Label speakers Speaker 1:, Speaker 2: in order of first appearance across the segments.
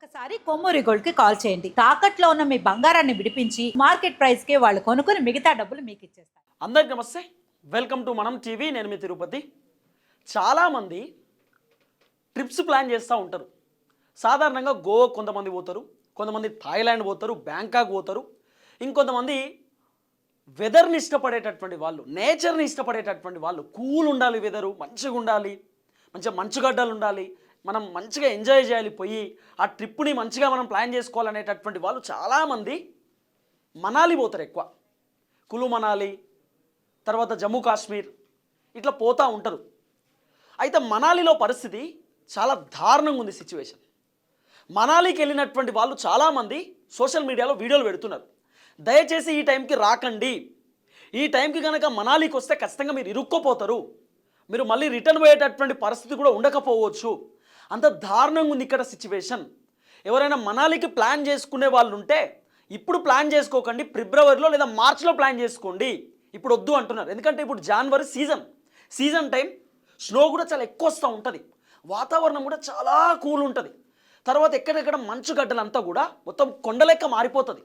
Speaker 1: ఒక్కసారి కొమ్మూరి గోల్డ్ కి కాల్ చేయండి. తాకట్లో ఉన్న మీ బంగారాన్ని విడిపించి మార్కెట్ ప్రైస్ కి వాళ్ళు కొనుక్కుని మిగతా డబ్బులు మీకు ఇచ్చేస్తారు.
Speaker 2: అందరికీ నమస్తే, వెల్కమ్ టు మనం టీవీ. నేను మీ తిరుపతి. చాలామంది ట్రిప్స్ ప్లాన్ చేస్తూ ఉంటారు. సాధారణంగా గోవా కొంతమంది పోతారు, కొంతమంది థాయిలాండ్ పోతారు, బ్యాంకాక్ పోతారు, ఇంకొంతమంది వెదర్ని ఇష్టపడేటటువంటి వాళ్ళు, నేచర్ని ఇష్టపడేటటువంటి వాళ్ళు. కూల్ ఉండాలి, వెదరు మంచిగా ఉండాలి, మంచిగా మంచుగడ్డలు ఉండాలి, మనం మంచిగా ఎంజాయ్ చేయాలి, పోయి ఆ ట్రిప్ని మంచిగా మనం ప్లాన్ చేసుకోవాలనేటటువంటి వాళ్ళు చాలామంది మనాలి పోతారు. ఎక్కువ కులు మనాలి, తర్వాత జమ్మూ కాశ్మీర్ ఇట్లా పోతూ ఉంటారు. అయితే మనాలిలో పరిస్థితి చాలా దారుణంగా ఉంది సిచ్యువేషన్. మనాలికి వెళ్ళినటువంటి వాళ్ళు చాలామంది సోషల్ మీడియాలో వీడియోలు పెడుతున్నారు. దయచేసి ఈ టైంకి రాకండి, ఈ టైంకి కనుక మనాలికి వస్తే ఖచ్చితంగా మీరు ఇరుక్కోపోతారు, మీరు మళ్ళీ రిటర్న్ పోయేటటువంటి పరిస్థితి కూడా ఉండకపోవచ్చు, అంత దారుణంగా ఉంది ఇక్కడ సిచ్యువేషన్. ఎవరైనా మనాలికి ప్లాన్ చేసుకునే వాళ్ళు ఉంటే ఇప్పుడు ప్లాన్ చేసుకోకండి, ఫిబ్రవరిలో లేదా మార్చిలో ప్లాన్ చేసుకోండి. ఇప్పుడు వద్దు అంటున్నారు. ఎందుకంటే ఇప్పుడు జనవరి సీజన్ టైం, స్నో కూడా చాలా ఎక్కువ వస్తూ ఉంటుంది, వాతావరణం కూడా చాలా కూల్ ఉంటుంది. తర్వాత ఎక్కడెక్కడ మంచు గడ్డలంతా కూడా మొత్తం కొండలెక్క మారిపోతుంది.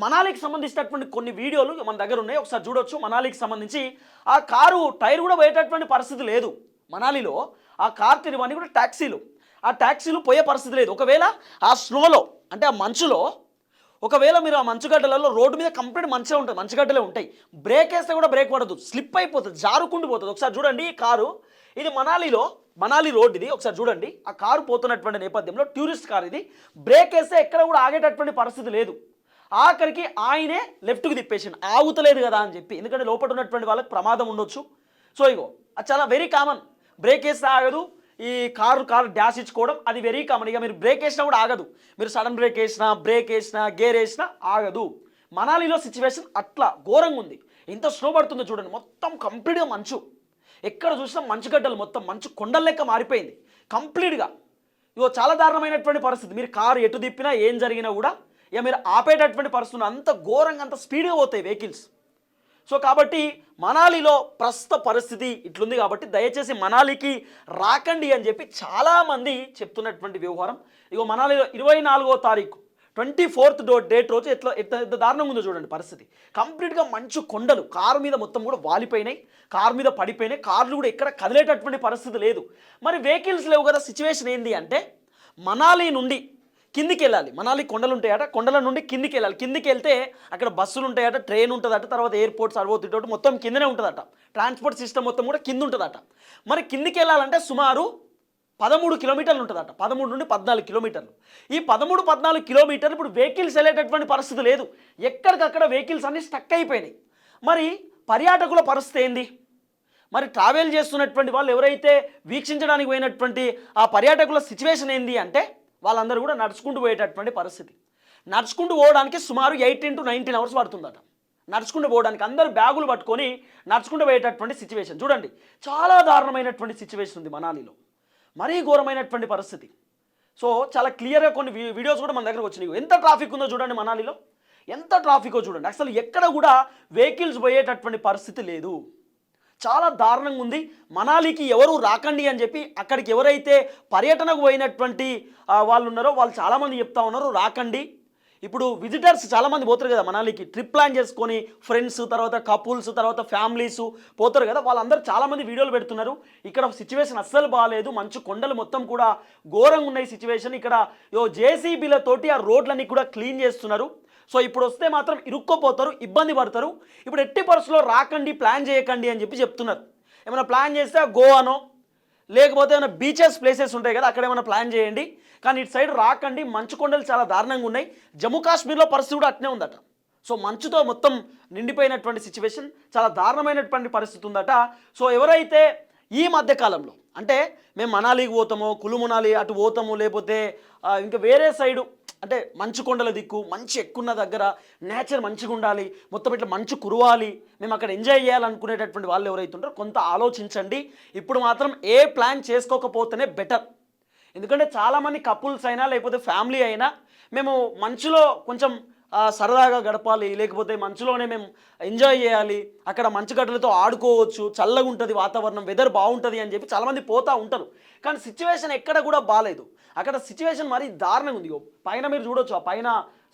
Speaker 2: మనాలికి సంబంధించినటువంటి కొన్ని వీడియోలు మన దగ్గర ఉన్నాయి, ఒకసారి చూడొచ్చు. మనాలికి సంబంధించి ఆ కారు టైర్ కూడా పోయేటటువంటి పరిస్థితి లేదు. మనాలిలో ఆ కార్ తిరిగి కూడా ట్యాక్సీలు, ఆ ట్యాక్సీలు పోయే పరిస్థితి లేదు. ఒకవేళ ఆ స్నోలో అంటే ఆ మంచులో ఒకవేళ మీరు ఆ మంచుగడ్డలలో రోడ్డు మీద కంప్లీట్ మంచిగా ఉంటుంది, మంచుగడ్డలే ఉంటాయి, బ్రేక్ వేస్తే కూడా బ్రేక్ పడదు, స్లిప్ అయిపోతుంది, జారుకుంటూ పోతుంది. ఒకసారి చూడండి ఈ కారు, ఇది మనాలి రోడ్, ఇది ఒకసారి చూడండి. ఆ కారు పోతున్నటువంటి నేపథ్యంలో టూరిస్ట్ కార్ ఇది, బ్రేక్ వేస్తే ఎక్కడ కూడా ఆగేటటువంటి పరిస్థితి లేదు. ఆఖరికి ఆయనే లెఫ్ట్కి తిప్పేసిండు, ఆగుతలేదు కదా అని చెప్పి, ఎందుకంటే లోపల ఉన్నటువంటి వాళ్ళకి ప్రమాదం ఉండొచ్చు. సో ఇగో అది చాలా వెరీ కామన్, బ్రేక్ వేస్తే ఆగదు, ఈ కారు డాష్ ఇచ్చుకోవడం అది వెరీ కామన్. ఇక మీరు బ్రేక్ వేసినా కూడా ఆగదు, మీరు సడన్ బ్రేక్ వేసినా గేర్ వేసినా ఆగదు. మనాలిలో సిచ్యువేషన్ అట్లా ఘోరంగా ఉంది. ఎంత స్నో పడుతుందో చూడండి, మొత్తం కంప్లీట్గా మంచు, ఎక్కడ చూసినా మంచుగడ్డలు, మొత్తం మంచు కొండల లెక్క మారిపోయింది కంప్లీట్గా. ఇగో చాలా దారుణమైనటువంటి పరిస్థితి. మీరు కారు ఎటు తిప్పినా ఏం జరిగినా కూడా ఇక మీరు ఆపేటటువంటి పరిస్థితులు, అంత ఘోరంగా అంత స్పీడ్గా పోతాయి వెహికల్స్. సో కాబట్టి మనాలిలో ప్రస్తుత పరిస్థితి ఇట్లుంది. కాబట్టి దయచేసి మనాలికి రాకండి అని చెప్పి చాలామంది చెప్తున్నటువంటి వ్యవహారం. ఇగో మనాలిలో 24వ తారీఖు 24th డేట్ రోజు ఎంత దారుణంగా ఉందో చూడండి పరిస్థితి. కంప్లీట్గా మంచు కొండలు కారు మీద మొత్తం కూడా వాలిపోయినాయి, కారు మీద పడిపోయినాయి, కార్లు కూడా ఎక్కడ కదిలేటటువంటి పరిస్థితి లేదు. మరి వెహికల్స్ లేవు కదా. సిచ్యువేషన్ ఏంటి అంటే మనాలి నుండి కిందికి వెళ్ళాలి, మనాలి కొండలు ఉంటాయట, కొండల నుండి కిందికి వెళ్ళాలి. కిందికి వెళ్తే అక్కడ బస్సులు ఉంటాయట, ట్రైన్ ఉంటుందట, తర్వాత ఎయిర్పోర్ట్స్ అరవోతుంటే మొత్తం కిందనే ఉంటుందట, ట్రాన్స్పోర్ట్ సిస్టమ్ మొత్తం కూడా కింద ఉంటుందట. మరి కిందికి వెళ్ళాలంటే సుమారు 13 కిలోమీటర్లు ఉంటుందట, 13 నుండి 14 కిలోమీటర్లు. ఈ 13-14 కిలోమీటర్లు ఇప్పుడు వెహికల్స్ వెళ్ళేటటువంటి పరిస్థితి లేదు, ఎక్కడికక్కడ వెహికల్స్ అన్నీ స్టక్ అయిపోయినాయి. మరి పర్యాటకుల పరిస్థితి ఏంది? మరి ట్రావెల్ చేస్తున్నటువంటి వాళ్ళు ఎవరైతే వీక్షించడానికి పోయినటువంటి ఆ పర్యాటకుల సిచ్యువేషన్ ఏంది అంటే వాళ్ళందరూ కూడా నడుచుకుంటూ పోయేటటువంటి పరిస్థితి. నడుచుకుంటూ పోవడానికి సుమారు 18 to 19 అవర్స్ పడుతుందట, నడుచుకుంటూ పోవడానికి. అందరూ బ్యాగులు పట్టుకొని నడుచుకుంటూ పోయేటటువంటి సిచ్యువేషన్ చూడండి. చాలా దారుణమైనటువంటి సిచ్యువేషన్ ఉంది మనాలిలో, మరీ ఘోరమైనటువంటి పరిస్థితి. సో చాలా క్లియర్గా కొన్ని వీడియోస్ కూడా మన దగ్గరకు వచ్చినాయి. ఎంత ట్రాఫిక్ ఉందో చూడండి మనాలిలో, ఎంత ట్రాఫికో చూడండి. అసలు ఎక్కడ కూడా వెహికల్స్ పోయేటటువంటి పరిస్థితి లేదు, చాలా దారుణంగా ఉంది. మనాలికి ఎవరు రాకండి అని చెప్పి అక్కడికి ఎవరైతే పర్యటనకు పోయినటువంటి వాళ్ళు ఉన్నారో వాళ్ళు చాలామంది చెప్తా ఉన్నారు రాకండి. ఇప్పుడు విజిటర్స్ చాలామంది పోతారు కదా మనాలికి, ట్రిప్ ప్లాన్ చేసుకొని ఫ్రెండ్స్, తర్వాత కపుల్స్, తర్వాత ఫ్యామిలీస్ పోతారు కదా, వాళ్ళందరూ చాలామంది వీడియోలు పెడుతున్నారు. ఇక్కడ సిచ్యువేషన్ అస్సలు బాగాలేదు, మంచు కొండలు మొత్తం కూడా ఘోరంగా ఉన్నాయి సిచ్యువేషన్. ఇక్కడ జేసీబీలతోటి ఆ రోడ్లన్నీ కూడా క్లీన్ చేస్తున్నారు. సో ఇప్పుడు వస్తే మాత్రం ఇరుక్కోపోతారు, ఇబ్బంది పడతారు. ఇప్పుడు ఎట్టి పరిస్థితుల్లో రాకండి, ప్లాన్ చేయకండి అని చెప్పి చెప్తున్నారు. ఏమైనా ప్లాన్ చేస్తే గోవానో లేకపోతే ఏమైనా బీచెస్ ప్లేసెస్ ఉంటాయి కదా అక్కడ ఏమైనా ప్లాన్ చేయండి, కానీ ఇటు సైడ్ రాకండి. మంచు కొండలు చాలా దారుణంగా ఉన్నాయి. జమ్మూ కాశ్మీర్లో పరిస్థితి కూడా అట్నే ఉందట. సో మంచుతో మొత్తం నిండిపోయినటువంటి సిచ్యువేషన్, చాలా దారుణమైనటువంటి పరిస్థితి ఉందట. సో ఎవరైతే ఈ మధ్యకాలంలో అంటే మేము మనాలికి పోతామో, కులు మనాలి అటు పోతాము, లేకపోతే ఇంకా వేరే సైడు అంటే మంచు కొండల దిక్కు, మంచు ఎక్కున్న దగ్గర నేచర్ మంచిగా ఉండాలి, మొత్తం ఇట్లా మంచు కురవాలి, మేము అక్కడ ఎంజాయ్ చేయాలనుకునేటటువంటి వాళ్ళు ఎవరైతే ఉంటారో కొంత ఆలోచించండి. ఇప్పుడు మాత్రం ఏ ప్లాన్ చేసుకోకపోతేనే బెటర్. ఎందుకంటే చాలామంది కపుల్స్ అయినా లేకపోతే ఫ్యామిలీ అయినా మేము మంచులో కొంచెం సరదాగా గడపాలి, లేకపోతే మంచులోనే మేము ఎంజాయ్ చేయాలి, అక్కడ మంచు గడ్డలతో ఆడుకోవచ్చు, చల్లగా ఉంటుంది వాతావరణం, వెదర్ బాగుంటుంది అని చెప్పి చాలామంది పోతూ ఉంటారు. కానీ సిచ్యువేషన్ ఎక్కడ కూడా బాగాలేదు. అక్కడ సిచ్యువేషన్ మరీ దారుణంగా ఉంది. పైన మీరు చూడొచ్చు, ఆ పైన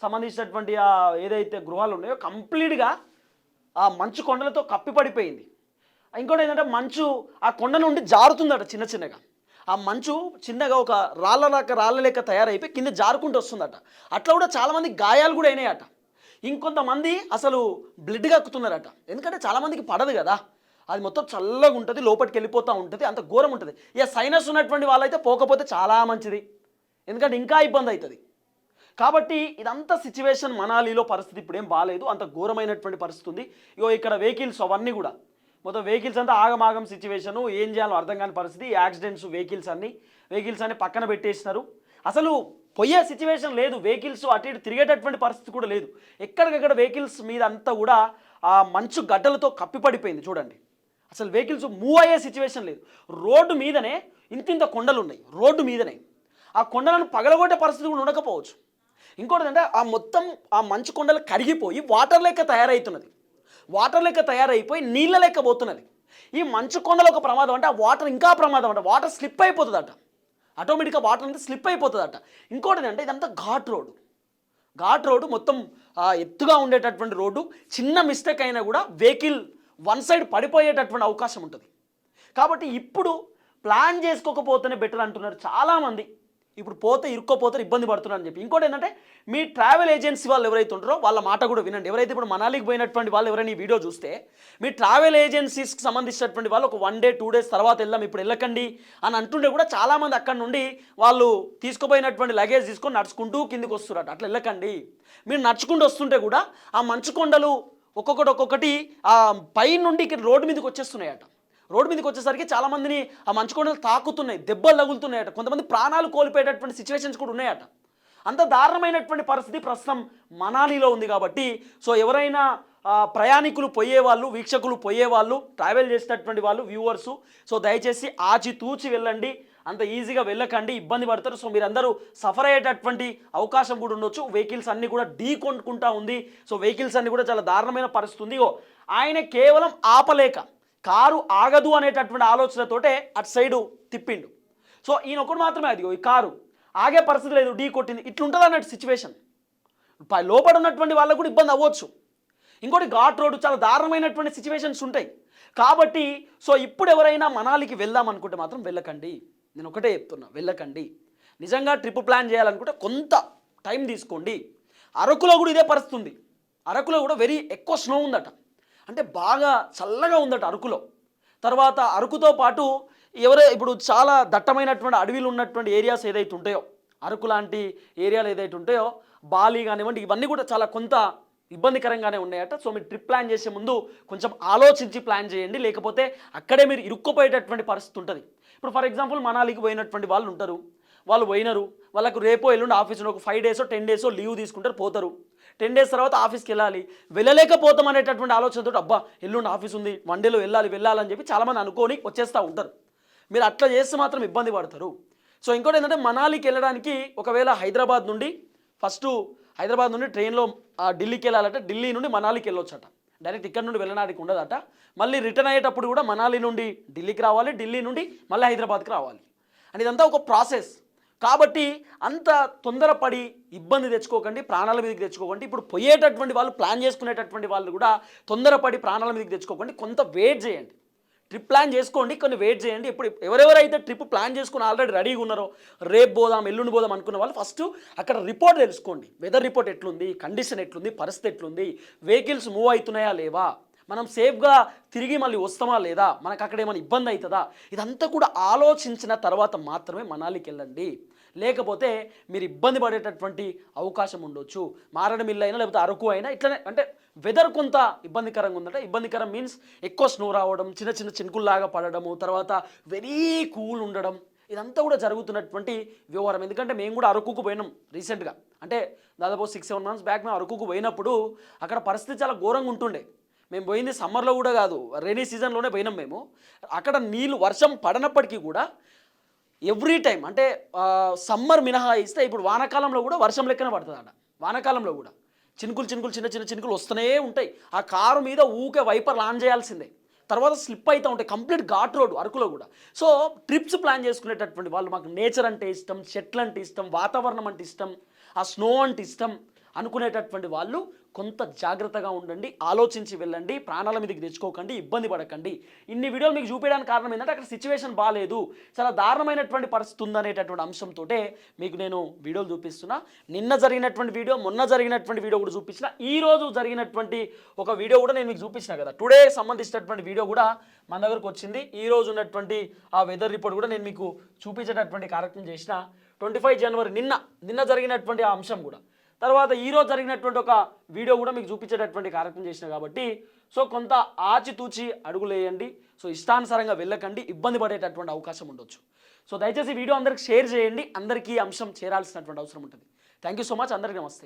Speaker 2: సంబంధించినటువంటి ఆ ఏదైతే గృహాలు ఉన్నాయో కంప్లీట్గా ఆ మంచు కొండలతో కప్పి పడిపోయింది. ఇంకోటి ఏంటంటే మంచు ఆ కొండ నుండి జారుతుందట చిన్న చిన్నగా. ఆ మంచు చిన్నగా ఒక రాళ్ళ లెక్క తయారైపోయి కింద జారుకుంటూ వస్తుందట. అట్లా కూడా చాలామంది గాయాలు కూడా అయినాయట. ఇంకొంతమంది అసలు బ్లడ్ కక్కుతున్నారట. ఎందుకంటే చాలామందికి పడదు కదా, అది మొత్తం చల్లగా ఉంటుంది, లోపలికి వెళ్ళిపోతూ ఉంటుంది, అంత ఘోరం ఉంటుంది. ఇక సైనస్ ఉన్నటువంటి వాళ్ళైతే పోకపోతే చాలా మంచిది, ఎందుకంటే ఇంకా ఇబ్బంది అవుతుంది. కాబట్టి ఇదంతా సిచ్యువేషన్ మనాలిలో పరిస్థితి ఇప్పుడు ఏం బాగాలేదు, అంత ఘోరమైనటువంటి పరిస్థితి ఉంది. ఇగో ఇక్కడ వెహికల్స్ అవన్నీ కూడా మొత్తం వెహికల్స్ అంతా ఆగమాగం సిచ్యువేషను, ఏం చేయాలో అర్థం కాని పరిస్థితి. యాక్సిడెంట్స్ వెహికల్స్ అన్ని పక్కన పెట్టేసినారు. అసలు పోయే సిచ్యువేషన్ లేదు, వెహికల్స్ అటు ఇటు తిరిగేటటువంటి పరిస్థితి కూడా లేదు. ఎక్కడికక్కడ వెహికల్స్ మీద అంతా కూడా ఆ మంచు గడ్డలతో కప్పిపడిపోయింది. చూడండి, అసలు వెహికల్స్ మూవ్ అయ్యే సిచ్యువేషన్ లేదు. రోడ్డు మీదనే ఇంతింత కొండలు ఉన్నాయి, రోడ్డు మీదనే ఆ కొండలను పగలగొట్టే పరిస్థితి కూడా ఉండకపోవచ్చు. ఇంకోటి అంటే ఆ మొత్తం ఆ మంచు కొండలు కరిగిపోయి వాటర్ లెక్క తయారవుతున్నది, వాటర్ లెక్క తయారైపోయి నీళ్ళ లెక్క పోతున్నది. ఈ మంచు కొండలు ఒక ప్రమాదం అంటే ఆ వాటర్ ఇంకా ప్రమాదం అంట, వాటర్ స్లిప్ అయిపోతుందట, ఆటోమేటిక్గా వాటర్ అనేది స్లిప్ అయిపోతుందట. ఇంకోటి అంటే ఇదంతా ఘాట్ రోడ్డు మొత్తం ఎత్తుగా ఉండేటటువంటి రోడ్డు. చిన్న మిస్టేక్ అయినా కూడా వెహికల్ వన్ సైడ్ పడిపోయేటటువంటి అవకాశం ఉంటుంది. కాబట్టి ఇప్పుడు ప్లాన్ చేసుకోకపోతేనే బెటర్ అంటున్నారు చాలామంది. ఇప్పుడు పోతే ఇరుక్కోపోతే ఇబ్బంది పడుతున్నారు అని చెప్పి. ఇంకోటి ఏంటంటే మీ ట్రావెల్ ఏజెన్సీ వాళ్ళు ఎవరైతే ఉంటారో వాళ్ళ మాట కూడా వినండి. ఎవరైతే ఇప్పుడు మనాలికి పోయినటువంటి వాళ్ళు ఎవరైనా ఈ వీడియో చూస్తే మీ ట్రావెల్ ఏజెన్సీస్కి సంబంధించినటువంటి వాళ్ళు ఒక 1 డే 2 డేస్ తర్వాత వెళ్దాం, ఇప్పుడు వెళ్ళకండి అని అంటుండే కూడా చాలామంది అక్కడ నుండి వాళ్ళు తీసుకుపోయినటువంటి లగేజ్ తీసుకొని నడుచుకుంటూ కిందికి వస్తున్నారు. అట్లా వెళ్ళకండి. మీరు నడుచుకుంటూ వస్తుంటే కూడా ఆ మంచు కొండలు ఒక్కొక్కటి ఆ పై నుండి ఇక్కడ రోడ్డు మీదకి వచ్చేస్తున్నాయట. రోడ్డు మీదకి వచ్చేసరికి చాలామందిని ఆ మంచు కొండలు తాకుతున్నాయి, దెబ్బలు తగులుతున్నాయట, కొంతమంది ప్రాణాలు కోల్పోయేటటువంటి సిచ్యువేషన్స్ కూడా ఉన్నాయట. అంత దారుణమైనటువంటి పరిస్థితి ప్రస్తుతం మనాలిలో ఉంది. కాబట్టి సో ఎవరైనా ప్రయాణికులు పోయేవాళ్ళు, వీక్షకులు పోయేవాళ్ళు, ట్రావెల్ చేసేటటువంటి వాళ్ళు, వ్యూవర్సు, సో దయచేసి ఆచితూచి వెళ్ళండి, అంత ఈజీగా వెళ్ళకండి, ఇబ్బంది పడతారు. సో మీరందరూ సఫర్ అయ్యేటటువంటి అవకాశం కూడా ఉండొచ్చు. వెహికల్స్ అన్నీ కూడా ఢీ కొట్టుకుంటా ఉంది. సో వెహికల్స్ అన్నీ కూడా చాలా దారుణమైన పరిస్థితి ఉంది. ఆయన కేవలం ఆపలేక కారు ఆగదు అనేటటువంటి ఆలోచనతోటే అటు సైడు తిప్పిండు. సో ఈయన ఒకటి మాత్రమే, అది ఈ కారు ఆగే పరిస్థితి లేదు, ఢీ కొట్టింది, ఇట్లుంటుంది అన్నట్టు సిచ్యువేషన్. లోపల ఉన్నటువంటి వాళ్ళకు కూడా ఇబ్బంది అవ్వచ్చు. ఇంకోటి ఘాట్ రోడ్డు, చాలా దారుణమైనటువంటి సిచ్యువేషన్స్ ఉంటాయి. కాబట్టి సో ఇప్పుడు ఎవరైనా మనాలికి వెళ్దాం అనుకుంటే మాత్రం వెళ్ళకండి. నేను ఒకటే చెప్తున్నా, వెళ్ళకండి. నిజంగా ట్రిప్ ప్లాన్ చేయాలనుకుంటే కొంత టైం తీసుకోండి. అరకులో కూడా ఇదే పరిస్థితి ఉంది. అరకులో కూడా వెరీ ఎక్కువ స్నో ఉందట, అంటే బాగా చల్లగా ఉందట అరకులో. తర్వాత అరకుతో పాటు ఇప్పుడు చాలా దట్టమైనటువంటి అడవిలు ఉన్నటువంటి ఏరియాస్ ఏదైతే ఉంటాయో, అరకు లాంటి ఏరియాలు ఏదైతే ఉంటాయో, బాలి కానివ్వండి, ఇవన్నీ కూడా చాలా కొంత ఇబ్బందికరంగానే ఉన్నాయట. సో మీరు ట్రిప్ ప్లాన్ చేసే ముందు కొంచెం ఆలోచించి ప్లాన్ చేయండి, లేకపోతే అక్కడే మీరు ఇరుక్కుపోయేటటువంటి పరిస్థితి ఉంటుంది. ఇప్పుడు ఫర్ ఎగ్జాంపుల్ మనాలికి పోయినటువంటి వాళ్ళు ఉంటారు, వాళ్ళు పోయినారు, వాళ్ళకు రేపో ఎల్లుండి ఆఫీస్ ఒక 5 డేసో 10 డేసో లీవ్ తీసుకుంటారు, పోతారు. 10 డేస్ తర్వాత ఆఫీస్కి వెళ్ళాలి, వెళ్ళలేకపోతాం అనేటటువంటి ఆలోచనతో అబ్బా ఎల్లుండి ఆఫీస్ ఉంది, 1 డేలో వెళ్ళాలని చెప్పి చాలామంది అనుకొని వచ్చేస్తూ ఉంటారు. మీరు అట్లా చేస్తే మాత్రం ఇబ్బంది పడతారు. సో ఇంకోటి ఏంటంటే మనాలికి వెళ్ళడానికి ఒకవేళ హైదరాబాద్ నుండి ట్రైన్లో ఢిల్లీకి వెళ్ళాలంటే ఢిల్లీ నుండి మనాలికి వెళ్ళొచ్చట. డైరెక్ట్ ఇక్కడ నుండి వెళ్ళడానికి ఉండదట. మళ్ళీ రిటర్న్ అయ్యేటప్పుడు కూడా మనాలి నుండి ఢిల్లీకి రావాలి, ఢిల్లీ నుండి మళ్ళీ హైదరాబాద్కి రావాలి. అండ్ ఇదంతా ఒక ప్రాసెస్. కాబట్టి అంత తొందరపడి ఇబ్బంది తెచ్చుకోకండి, ప్రాణాల మీదకి తెచ్చుకోకండి. ఇప్పుడు పోయేటటువంటి వాళ్ళు, ప్లాన్ చేసుకునేటటువంటి వాళ్ళు కూడా తొందరపడి ప్రాణాల మీదకి తెచ్చుకోకండి. కొంత వెయిట్ చేయండి, ట్రిప్ ప్లాన్ చేసుకోండి, కొన్ని వెయిట్ చేయండి. ఇప్పుడు ఎవరెవరైతే ట్రిప్ ప్లాన్ చేసుకుని ఆల్రెడీ రెడీగా ఉన్నారో, రేపు పోదాం ఎల్లుండి పోదాం అనుకున్న వాళ్ళు ఫస్ట్ అక్కడ రిపోర్ట్ తెలుసుకోండి. వెదర్ రిపోర్ట్ ఎట్లుంది, కండిషన్ ఎట్లుంది, పరిస్థితి ఎట్లుంది, వెహికల్స్ మూవ్ అవుతున్నాయా లేవా, మనం సేఫ్గా తిరిగి మళ్ళీ వస్తామా లేదా, మనకు అక్కడ ఏమైనా ఇబ్బంది అవుతుందా, ఇదంతా కూడా ఆలోచించిన తర్వాత మాత్రమే మనాలికి వెళ్ళండి. లేకపోతే మీరు ఇబ్బంది పడేటటువంటి అవకాశం ఉండొచ్చు. మారేడుమిల్లి అయినా లేకపోతే అరకు అయినా ఇట్లనే, అంటే వెదర్ కొంత ఇబ్బందికరంగా ఉందంటే, ఇబ్బందికరం మీన్స్ ఎక్కువ స్నో రావడం, చిన్న చిన్న చినుకుల్లాగా పడడము, తర్వాత వెరీ కూల్ ఉండడం, ఇదంతా కూడా జరుగుతున్నటువంటి వ్యవహారం. ఎందుకంటే మేము కూడా అరకుకు పోయినాం రీసెంట్గా, అంటే దాదాపు 6-7 months బ్యాక్ మేము అరకుకు పోయినప్పుడు అక్కడ పరిస్థితి చాలా ఘోరంగా ఉంటుండే. మేము పోయింది సమ్మర్లో కూడా కాదు, రైనీ సీజన్లోనే పోయినాం మేము. అక్కడ నీళ్ళు వర్షం పడనప్పటికీ కూడా ఎవ్రీ టైం, అంటే సమ్మర్ మినహాయిస్తే ఇప్పుడు వానాకాలంలో కూడా వర్షం లెక్కన పడుతుంది అక్కడ. వానాకాలంలో కూడా చినుకులు చినుకులు చిన్న చిన్న చినుకులు వస్తూనే ఉంటాయి. ఆ కారు మీద ఊకే వైపర్లు ఆన్ చేయాల్సిందే. తర్వాత స్లిప్ అవుతూ ఉంటాయి. కంప్లీట్ ఘాట్ రోడ్ అరకులో కూడా. సో ట్రిప్స్ ప్లాన్ చేసుకునేటటువంటి వాళ్ళు మాకు నేచర్ అంటే ఇష్టం, చెట్లు అంటే ఇష్టం, వాతావరణం అంటే ఇష్టం, ఆ స్నో అంటే ఇష్టం అనుకునేటటువంటి వాళ్ళు కొంత జాగ్రత్తగా ఉండండి, ఆలోచించి వెళ్ళండి, ప్రాణాల మీదకి తెచ్చుకోకండి, ఇబ్బంది పడకండి. ఇన్ని వీడియోలు మీకు చూపించడానికి కారణం ఏంటంటే అక్కడ సిచ్యువేషన్ బాగాలేదు, చాలా దారుణమైనటువంటి పరిస్థితి ఉందనేటటువంటి అంశంతో మీకు నేను వీడియోలు చూపిస్తున్నా. నిన్న జరిగినటువంటి వీడియో, మొన్న జరిగినటువంటి వీడియో కూడా చూపించిన, ఈ రోజు జరిగినటువంటి ఒక వీడియో కూడా నేను మీకు చూపించిన కదా. టుడే సంబంధించినటువంటి వీడియో కూడా మన దగ్గరకు వచ్చింది. ఈ రోజు ఉన్నటువంటి ఆ వెదర్ రిపోర్ట్ కూడా నేను మీకు చూపించేటటువంటి కార్యక్రమం చేసిన. 25 జనవరి నిన్న జరిగినటువంటి ఆ అంశం కూడా, తర్వాత ఈరోజు జరిగినటువంటి ఒక వీడియో కూడా మీకు చూపించేటటువంటి కార్యక్రమం చేసిన కాబట్టి సో కొంత ఆచితూచి అడుగులేయండి. సో ఇష్టానుసారంగా వెళ్ళకండి, ఇబ్బంది పడేటటువంటి అవకాశం ఉండొచ్చు. సో దయచేసి వీడియో అందరికి షేర్ చేయండి, అందరికీ ఈ అంశం చేరాల్సినటువంటి అవసరం ఉంటుంది. థ్యాంక్ యూ సో మచ్, అందరికీ నమస్తే.